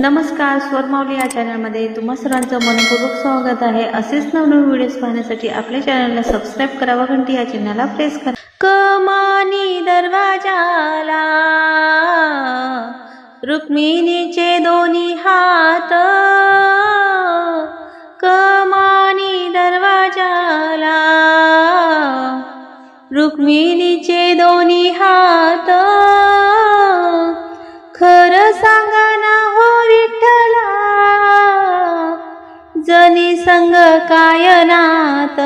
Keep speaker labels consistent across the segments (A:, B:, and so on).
A: नमस्कार, स्वरमावली या चॅनलमध्ये तुम्हा सर्वांचं मनपूर्वक स्वागत आहे। असेच नवनवीन व्हिडिओज पाहण्यासाठी आपल्या चॅनलला सबस्क्राइब करा व घंटी या चिन्हाला प्रेस करा। कमानी दरवाजाला रुक्मिणीचे दोन्ही हात, कमानी दरवाजाला रुक्मिणीचे दोन्ही हात। खरं सांगा ना हो विठ्ठला, जनी संग काय नात।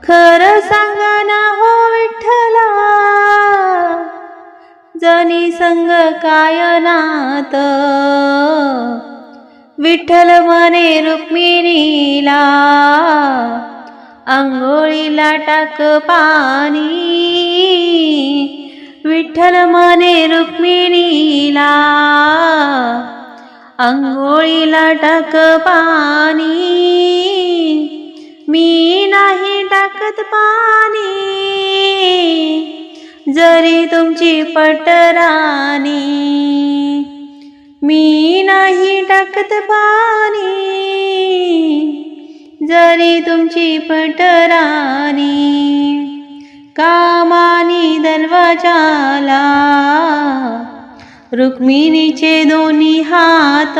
A: खरं सांगा ना हो विठ्ठला, जनी संग काय नात। विठ्ठल म्हणे रुक्मिणीला, अंघोळीला टाक पाणी। विठ्ठल म्हणे रुक्मिणीला, अंघोळीला टाक पाणी। मी नाही टाकत पाणी, जरी तुमची पटराणी। मी नाही टाकत पाणी, जरी तुमची पटराणी। कमानी दरवाजाला रुक्मिणीचे दोन्ही हात।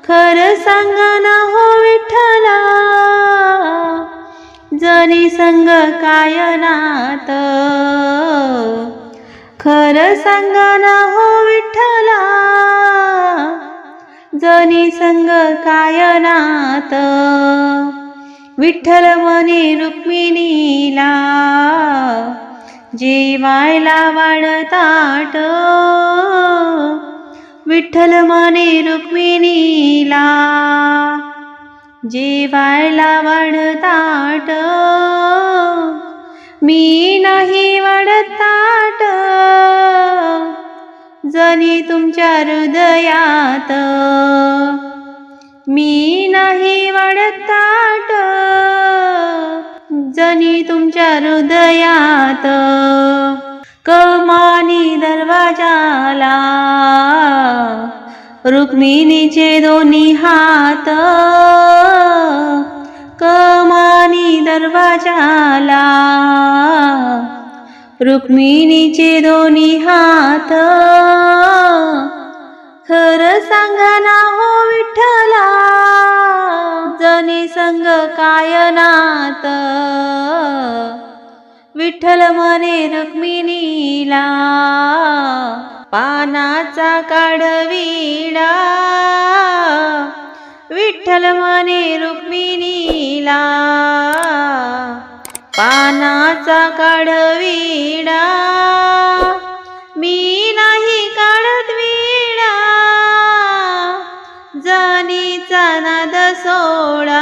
A: खरं सांगा ना हो विठ्ठला, जनी संग काय नात। खरं सांगा ना हो विठ्ठला, जनी संग काय नात। विठ्ठल म्हणे रुक्मिणीला, जेवायला वाढ ताट। विठ्ठल म्हणे रुक्मिणीला, जेवायला वाढ ताट। मी नाही वाढत ताट, जनी तुमच्या हृदयात। मी नाही वाढत ताट, जनी तुमच्या हृदयात। कमानी दरवाजाला रुक्मिणीचे दोन्ही हात। कमानी दरवाजाला रुक्मिणीचे दोन्ही हात। खरं सांगा ना हो विठ्ठला, जनी संग काय नात। विठ्ठल म्हणे रुक्मिणीला, पानाचा काढ विडा। विठ्ठल म्हणे रुक्मिणीला, पानाचा काढ विडा। मी नाही काढत विडा, जनीचा नाद सोडा।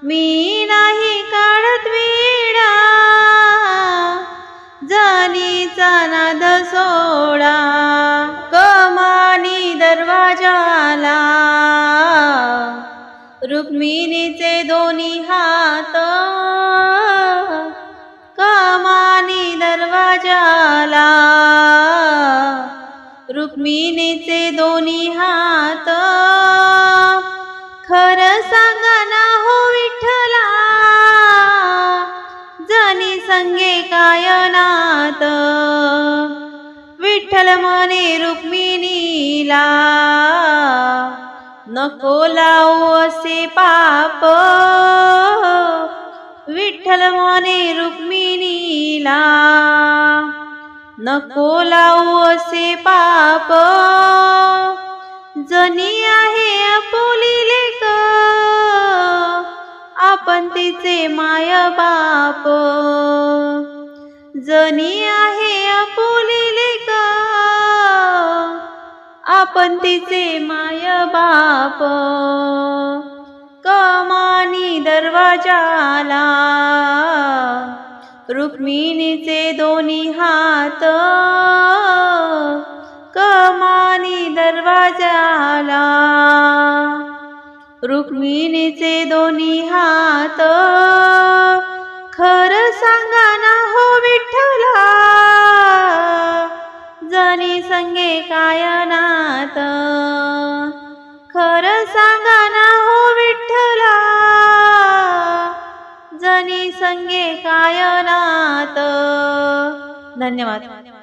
A: मी नाही काढत विडा, जनीचा नाद सोडा। कमानी दरवाजाला रुक्मिणीचे दोन्ही हात। कमानी दरवाजाला रुक्मिणीचे दोन्ही हात। खरं सांगा ना हो विठ्ठला, जनी संगे काय नात। विठ्ठल म्हणे रुक्मिणीला, नको लावू असे पाप। विठ्ठल म्हणे रुक्मिणीला, नको लावू असे पाप। जनी आहे आपुली लेक, आपण तिचे माय बाप। जनी आहे आपुली लेक, आपण तिचे माय बाप। कमानी दरवाजाला रुक्मिणीचे दोन्ही हात। कमानी दरवाजाला रुक्मिणीचे दोन्ही हात। खरं सांगा ना हो विठ्ठला, जनी संगे कायनात, खरं सांगा ना हो विठ्ठला, जनी संगे कायनात. धन्यवाद.